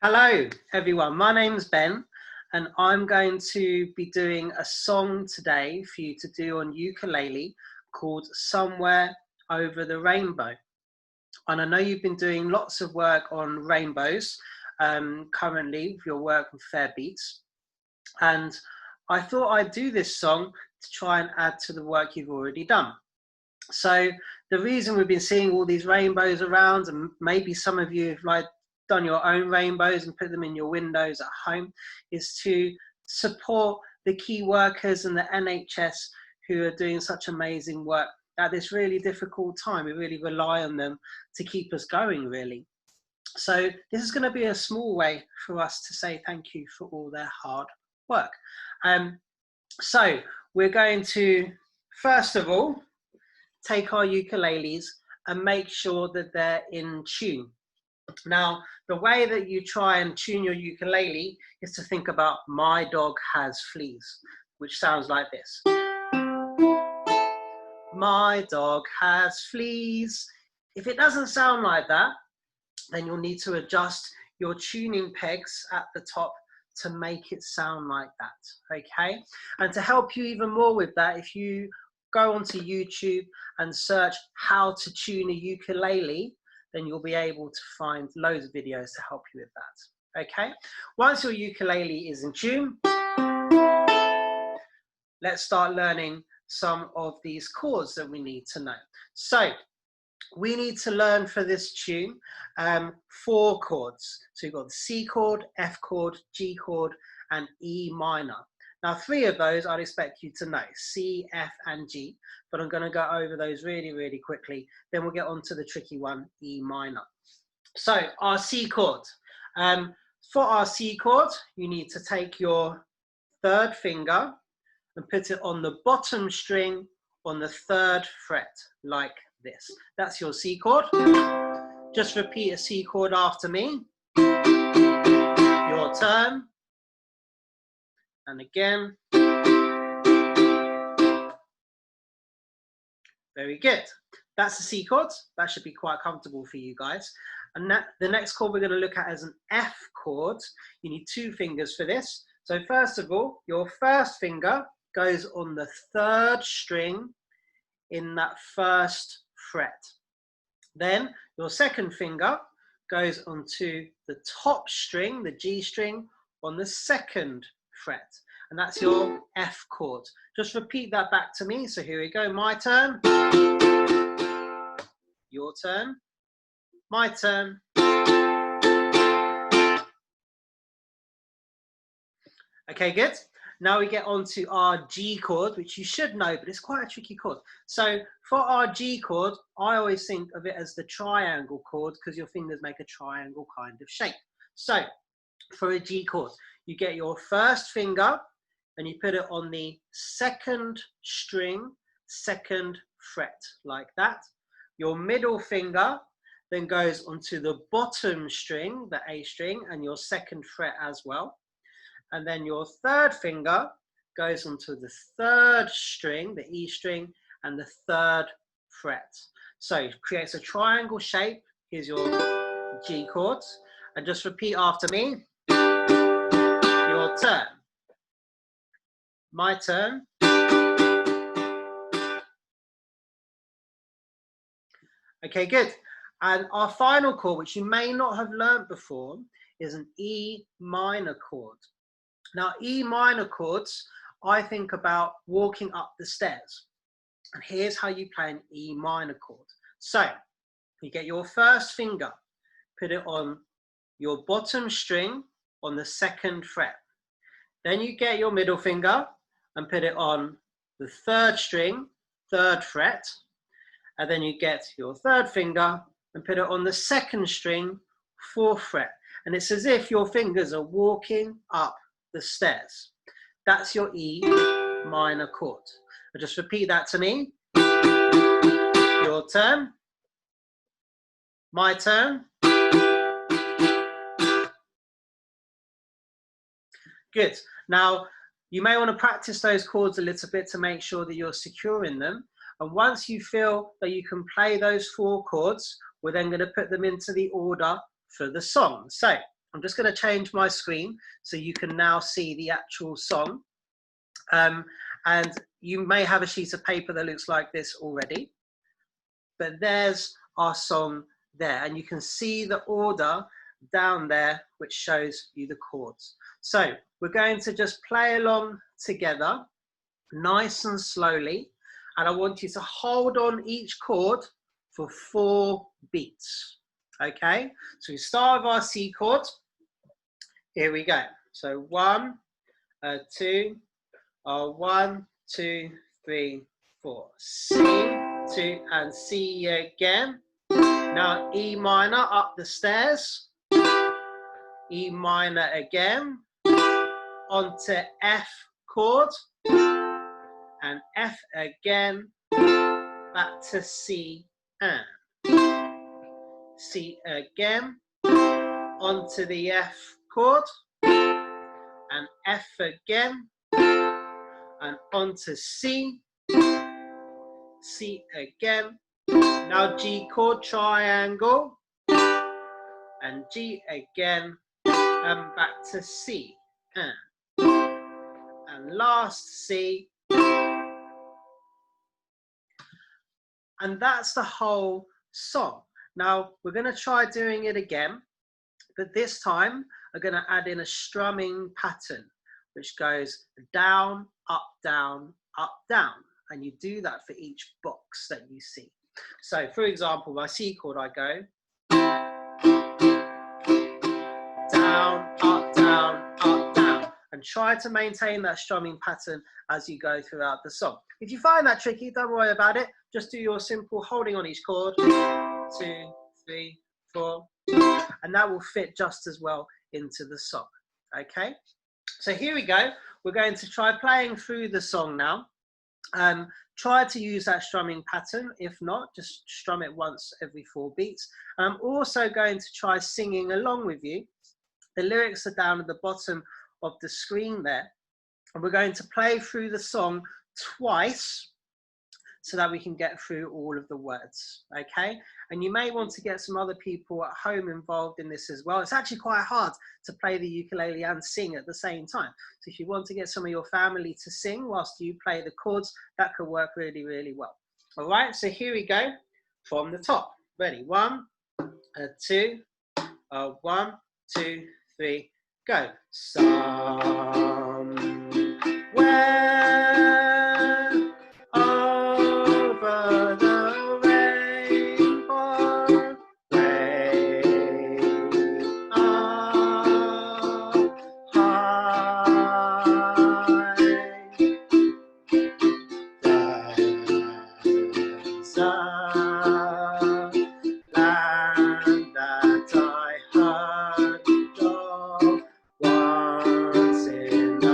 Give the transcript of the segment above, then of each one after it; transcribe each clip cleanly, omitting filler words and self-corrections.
Hello everyone, my name's Ben and I'm going to be doing a song today for you to do on ukulele called Somewhere Over the Rainbow. And I know you've been doing lots of work on rainbows currently with your work with Fairbeats, and I thought I'd do this song to try and add to the work you've already done. So the reason we've been seeing all these rainbows around, and maybe some of you have done your own rainbows and put them in your windows at home, is to support the key workers and the NHS who are doing such amazing work at this really difficult time. We really rely on them to keep us going, really. So this is going to be a small way for us to say thank you for all their hard work. So we're going to, first of all, take our ukuleles and make sure that they're in tune. Now, the way that you try and tune your ukulele is to think about "My dog has fleas," which sounds like this. My dog has fleas. If it doesn't sound like that, then you'll need to adjust your tuning pegs at the top to make it sound like that, okay? And to help you even more with that, if you go onto YouTube and search how to tune a ukulele, then you'll be able to find loads of videos to help you with that, okay? Once your ukulele is in tune, let's start learning some of these chords that we need to know. So we need to learn for this tune 4 chords. So you've got the C chord, F chord, G chord, and E minor. Now 3 of those I'd expect you to know, C, F, and G, but I'm going to go over those really, really quickly. Then we'll get on to the tricky one, E minor. So our C chord. For our C chord, you need to take your 3rd finger and put it on the bottom string on the 3rd fret, like this. That's your C chord. Just repeat a C chord after me. Your turn. And again. Very good. That's the C chord. That should be quite comfortable for you guys. And the next chord we're going to look at is an F chord. You need 2 fingers for this. So first of all, your 1st finger goes on the 3rd string in that 1st fret. Then your 2nd finger goes onto the top string, the G string, on the 2nd fret. And that's your F chord. Just repeat that back to me. So here we go. My turn. Your turn. My turn. Okay, good. Now we get on to our G chord, which you should know, but it's quite a tricky chord. So for our G chord, I always think of it as the triangle chord because your fingers make a triangle kind of shape. So for a G chord, you get your 1st finger and you put it on the 2nd string, 2nd fret, like that. Your middle finger then goes onto the bottom string, the A string, and your 2nd fret as well. And then your 3rd finger goes onto the 3rd string, the E string, and the 3rd fret. So it creates a triangle shape. Here's your G chords. And just repeat after me. Your turn. My turn. Okay, good. And our final chord, which you may not have learnt before, is an E minor chord. Now, E minor chords, I think about walking up the stairs. And here's how you play an E minor chord. So, you get your 1st finger, put it on your bottom string on the 2nd fret. Then you get your middle finger and put it on the 3rd string, 3rd fret. And then you get your 3rd finger and put it on the 2nd string, 4th fret. And it's as if your fingers are walking up the stairs. That's your E minor chord. I'll just repeat that to me. Your turn. My turn. Good. Now, you may want to practice those chords a little bit to make sure that you're secure in them. And once you feel that you can play those 4 chords, we're then going to put them into the order for the song. So I'm just going to change my screen so you can now see the actual song. And you may have a sheet of paper that looks like this already, but there's our song there, and you can see the order down there which shows you the chords. So we're going to just play along together nice and slowly, and I want you to hold on each chord for 4 beats. Okay, so we start with our C chord. Here we go. So 1, 2, 1, 2, 3, 4. C, 2, and C again. Now E minor up the stairs. E minor again. Onto F chord. And F again. Back to C and C again. Onto the F chord. And F again. And onto C. C again. Now G chord triangle. And G again. And back to C. And last C. And that's the whole song. Now we're going to try doing it again, but this time we're going to add in a strumming pattern, which goes down, up, down, up, down. And you do that for each box that you see. So for example, my C chord, I go down, up, down, up, down. And try to maintain that strumming pattern as you go throughout the song. If you find that tricky, don't worry about it. Just do your simple holding on each chord. 2, 3, 4. And that will fit just as well into the song. Okay? So here we go. We're going to try playing through the song now. Try to use that strumming pattern. If not, just strum it once every 4 beats. And I'm also going to try singing along with you. The lyrics are down at the bottom of the screen there. And we're going to play through the song twice so that we can get through all of the words, okay? And you may want to get some other people at home involved in this as well. It's actually quite hard to play the ukulele and sing at the same time. So if you want to get some of your family to sing whilst you play the chords, that could work really, really well. All right, so here we go from the top. Ready, 1, 2, 1, 2, 3, go. Somewhere over the rainbow, way up high, there's a land that I heard of once in a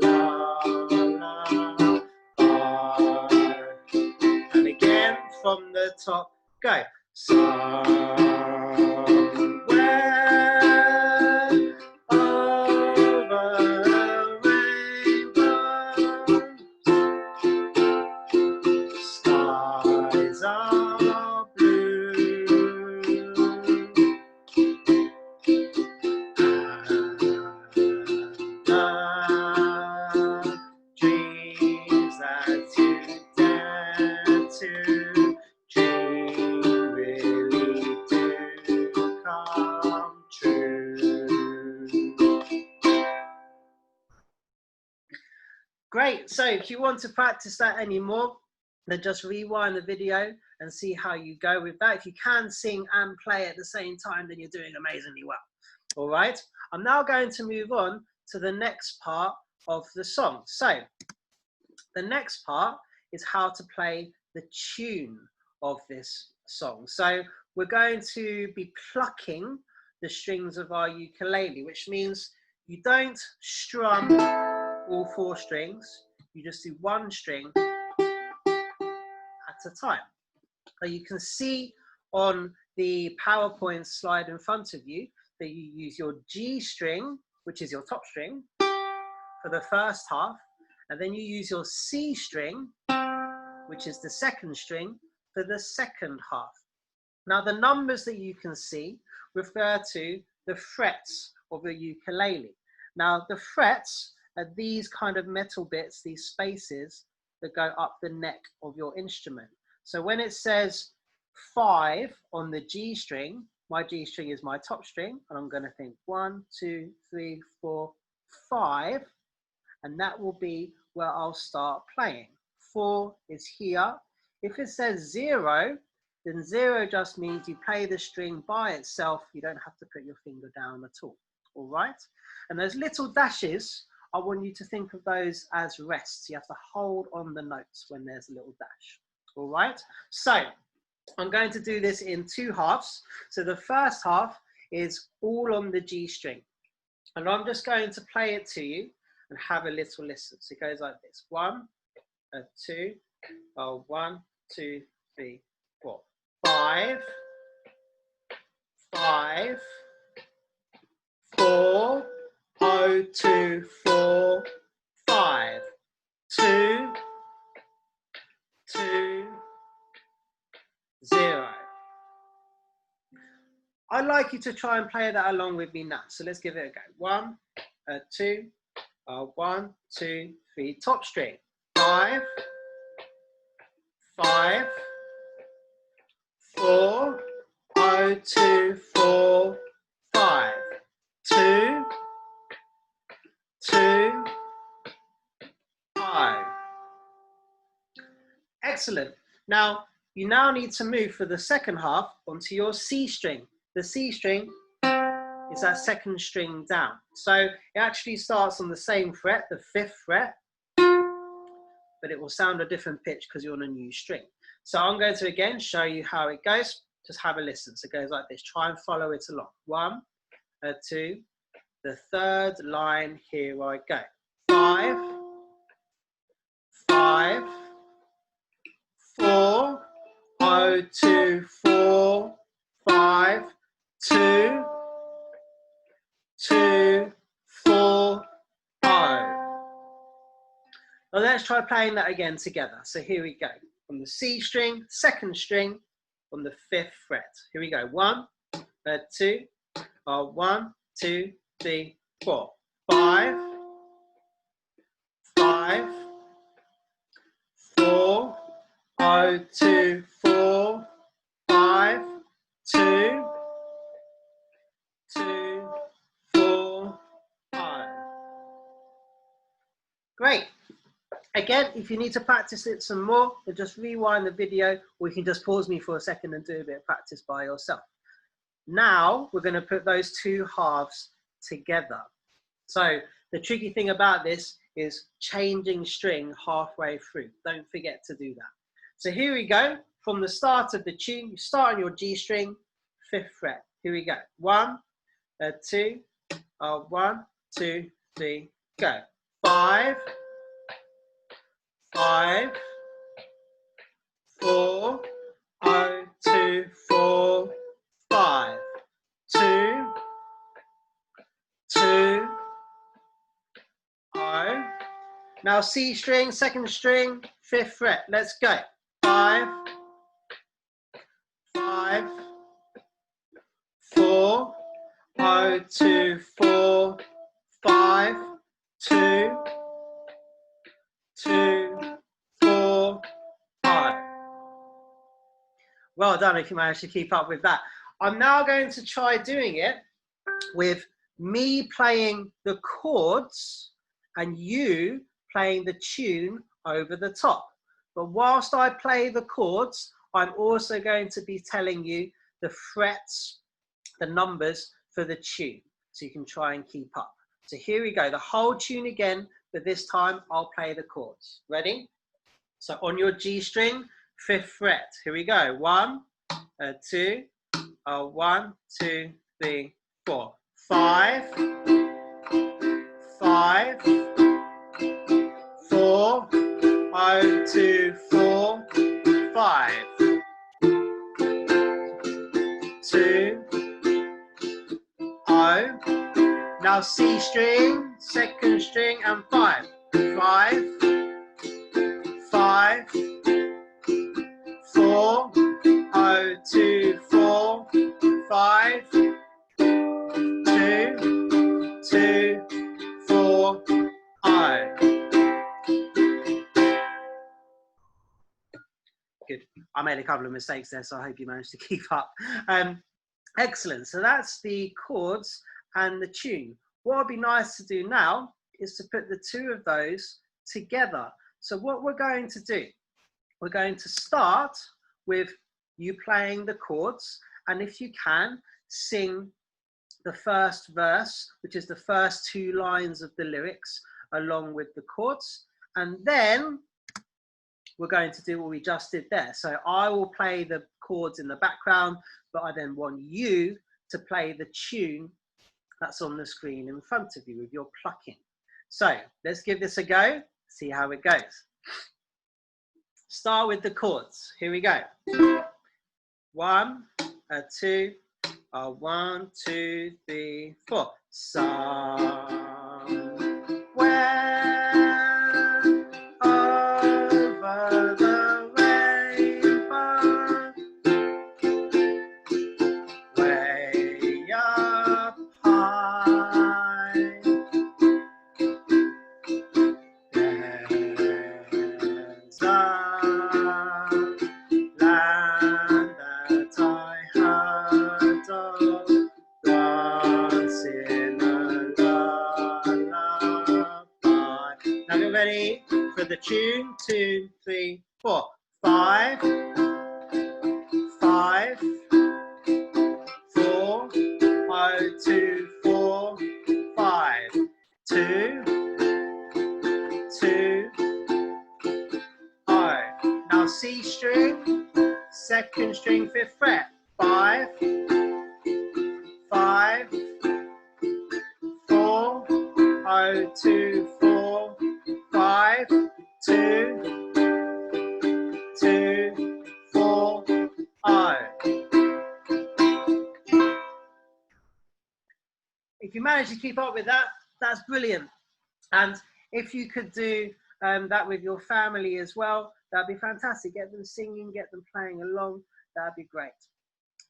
lullaby. And again from the top, go. Somewhere over the rainbow, skies are blue, and the dreams that you dare to dream really do come true. Great, so if you want to practice that anymore, then just rewind the video and see how you go with that. If you can sing and play at the same time, then you're doing amazingly well. All right, I'm now going to move on to the next part of the song. So the next part is how to play the tune of this song. So we're going to be plucking the strings of our ukulele, which means you don't strum all 4 strings, you just do 1 string at a time. Now you can see on the PowerPoint slide in front of you that you use your G string, which is your top string, for the first half, and then you use your C string, which is the second string, for the second half. Now the numbers that you can see refer to the frets of a ukulele. Now the frets are these kind of metal bits, these spaces that go up the neck of your instrument. So when it says 5 on the G string, my G string is my top string, and I'm going to think 1, 2, 3, 4, 5, and that will be where I'll start playing. 4 is here. If it says 0, then 0 just means you play the string by itself. You don't have to put your finger down at all. All right? And those little dashes, I want you to think of those as rests. You have to hold on the notes when there's a little dash. All right? So I'm going to do this in 2 halves. So the first half is all on the G string. And I'm just going to play it to you and have a little listen. So it goes like this. 1, 2, 1, 2, 3, 4. 5, 5, 4, 0, 2, 4, 5, 2, 2, 0. I'd like you to try and play that along with me now. So let's give it a go. 1, 2, 1, 2, 3, top string. 5, 5, 4, 0, 2, 4, 5, 2, 2, 5. Excellent. Now, you now need to move for the second half onto your C string. The C string is that second string down. So it actually starts on the same fret, the 5th fret, but it will sound a different pitch because you're on a new string. So I'm going to again show you how it goes. Just have a listen. So it goes like this. Try and follow it along. 1, 2, the third line, here I go. 5, 5, 4, 0, 2, 4, 5, 2, 2, 4, 0. Now let's try playing that again together. So here we go. On the C string, second string, on the 5th fret. Here we go. 1, 2, 1, 2, 3, 4. 5, 5, 4, 0, 2, 4, 5, 2, 2, 4, 0. Great. Again, if you need to practice it some more, then just rewind the video, or you can just pause me for a second and do a bit of practice by yourself. Now we're going to put those 2 halves together. So the tricky thing about this is changing string halfway through. Don't forget to do that. So here we go. From the start of the tune, you start on your G string, 5th fret. Here we go. 1, 2, 1, 2, 3, go. 5, 5, 4, 0, 2, 4, 5, 2, 2, 0. Now C string, second string, 5th fret. Let's go. 5, 5, 4, 0, 2, 4, 5, 2, 2, 4, 0. Well done if you managed to keep up with that. I'm now going to try doing it with me playing the chords and you playing the tune over the top. But whilst I play the chords, I'm also going to be telling you the frets, the numbers for the tune, so you can try and keep up. So here we go, the whole tune again, but this time I'll play the chords. Ready? So on your G string, 5th fret. Here we go. 1, 2, 1, 2, 3, 4. 5, 5, 4, 0, 2, 4, 5, 2, 0. Now C string, second string, and 5. 5, 5, 4, 0, 2, 4, 5, 2, good. I made a couple of mistakes there, so I hope you managed to keep up. Excellent. So that's the chords and the tune. What would be nice to do now is to put the two of those together. So what we're going to do, we're going to start with you playing the chords, and if you can, sing the first verse, which is the first two lines of the lyrics, along with the chords, and then we're going to do what we just did there. So I will play the chords in the background, but I then want you to play the tune that's on the screen in front of you with your plucking. So let's give this a go, see how it goes. Start with the chords. Here we go. 1, 2, 1, 2, 3, 4. Somewhere over the rainbow, way up high, there's a land that I heard of once in a lullaby. Now get ready for the tune. 2, 3, 4. 5, 5, 4, 0, 2, 4, 5, 2, 2, 0. Now C string, second string, 5th fret. 5, 5, 4, 0, 2, 4, 5, 2, 2, 4, 0. If you manage to keep up with that, that's brilliant. And if you could do that with your family as well, that'd be fantastic. Get them singing, get them playing along. That'd be great.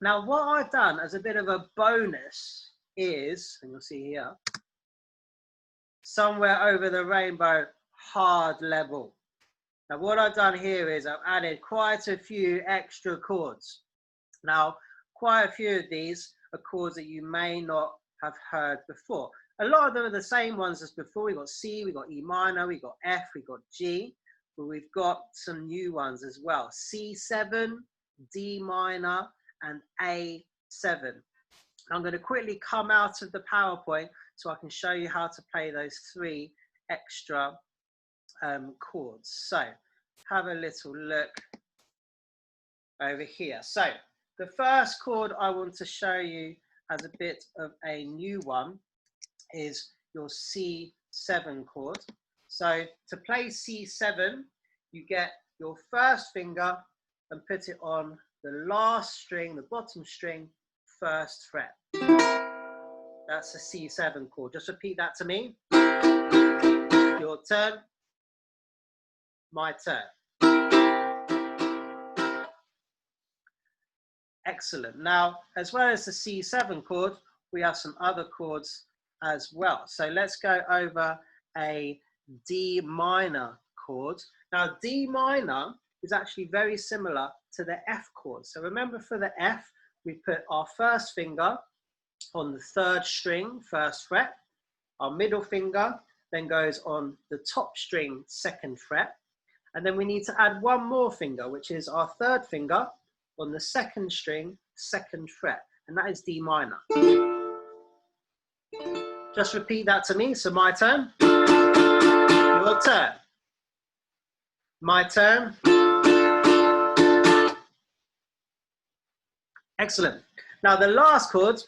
Now, what I've done as a bit of a bonus is, and you'll see here, Somewhere Over the Rainbow hard level. Now, what I've done here is I've added quite a few extra chords. Now, quite a few of these are chords that you may not have heard before. A lot of them are the same ones as before. We've got C, we've got E minor, we've got F, we've got G, but we've got some new ones as well. C7, D minor, and A7. I'm going to quickly come out of the PowerPoint so I can show you how to play those 3 extra chords. So have a little look over here. So the first chord I want to show you as a bit of a new one is your C7 chord. So to play C7, you get your first finger and put it on the last string, the bottom string, 1st fret. That's a C7 chord. Just repeat that to me. Your turn, my turn. Excellent. Now, as well as the C7 chord, we have some other chords as well. So let's go over a D minor chord. Now, D minor is actually very similar to the F chord. So remember, for the F, we put our first finger on the 3rd string, 1st fret. Our middle finger then goes on the top string, 2nd fret. And then we need to add one more finger, which is our 3rd finger on the 2nd string, 2nd fret. And that is D minor. Just repeat that to me. So my turn, your turn, my turn. Excellent. Now the last chord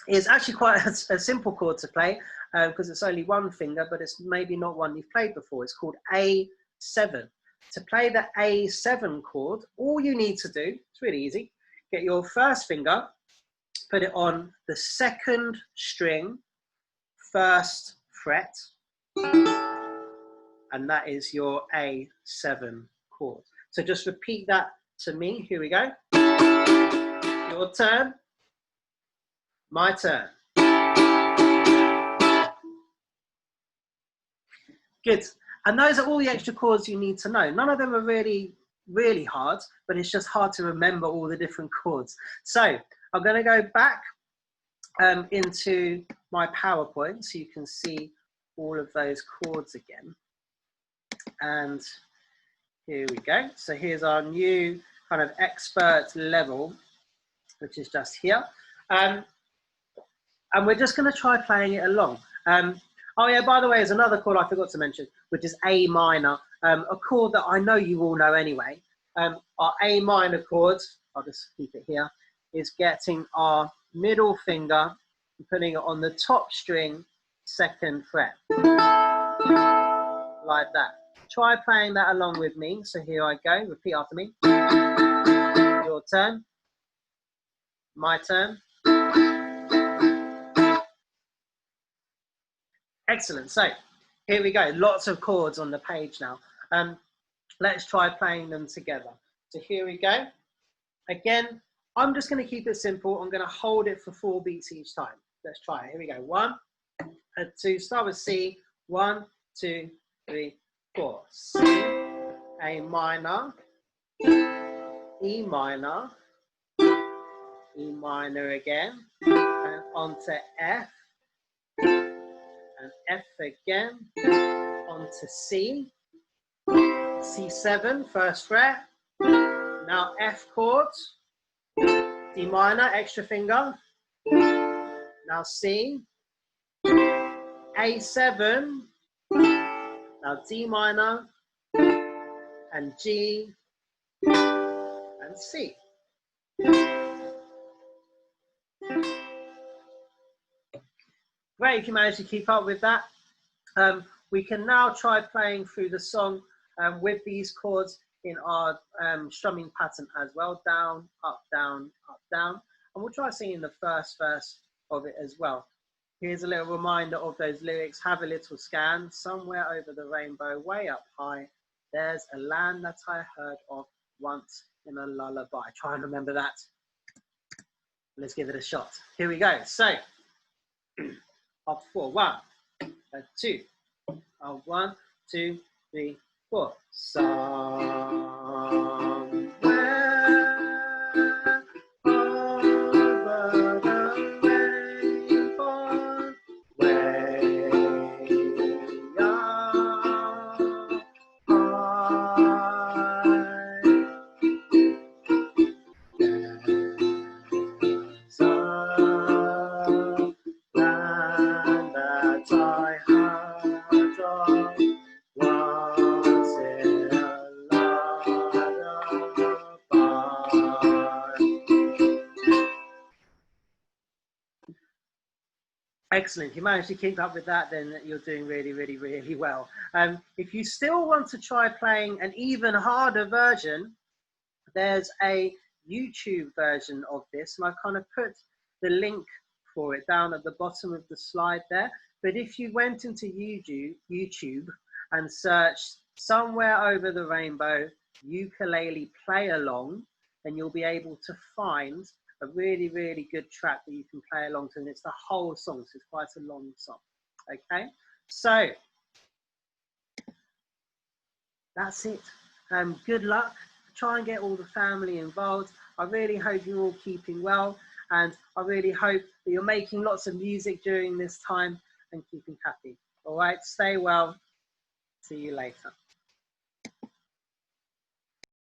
is actually quite a simple chord to play because it's only one finger, but it's maybe not one you've played before. It's called A7. To play the A7 chord, all you need to do, it's really easy, get your first finger, put it on the 2nd string, 1st fret, and that is your A7 chord. So just repeat that to me. Here we go. Your turn, my turn. Good. And those are all the extra chords you need to know. None of them are really really hard, but it's just hard to remember all the different chords. So I'm going to go back into my PowerPoint so you can see all of those chords again. And here we go. So here's our new kind of expert level, which is just here. And we're just going to try playing it along. Oh yeah, by the way, there's another chord I forgot to mention, which is A minor, a chord that I know you all know anyway. Our A minor chord, I'll just keep it here, is getting our middle finger and putting it on the top string, 2nd fret, like that. Try playing that along with me. So here I go, repeat after me. Your turn, my turn. Excellent. So here we go. Lots of chords on the page now. Let's try playing them together. So here we go. Again, I'm just going to keep it simple. I'm going to hold it for 4 beats each time. Let's try it. Here we go. 1 and 2. Start with C. 1, 2, 3, 4. C, A minor, E minor, E minor again, and onto F, and F again, onto C, C7, 1st fret, now F chord, D minor, extra finger, now C, A7, now D minor, and G, and C. Great if you manage to keep up with that. We can now try playing through the song with these chords in our strumming pattern as well. Down, up, down, up, down. And we'll try singing the first verse of it as well. Here's a little reminder of those lyrics. Have a little scan. Somewhere over the rainbow, way up high, there's a land that I heard of once in a lullaby. Try and remember that. Let's give it a shot. Here we go. So, up 4. 1, 2. 1, 2, 3, 4. Somewhere over the rainbow, way up high, there's a land that I heard of once in a lullaby. Excellent. If you manage to keep up with that, then you're doing really, really, really well. If you still want to try playing an even harder version, there's a YouTube version of this, and I've kind of put the link for it down at the bottom of the slide there. But if you went into YouTube and searched Somewhere Over the Rainbow Ukulele Play Along, then you'll be able to find a really, really good track that you can play along to, and it's the whole song, so it's quite a long song. Okay, so that's it. Good luck. Try and get all the family involved. I really hope you're all keeping well, and I really hope that you're making lots of music during this time and keeping happy. All right, stay well. See you later.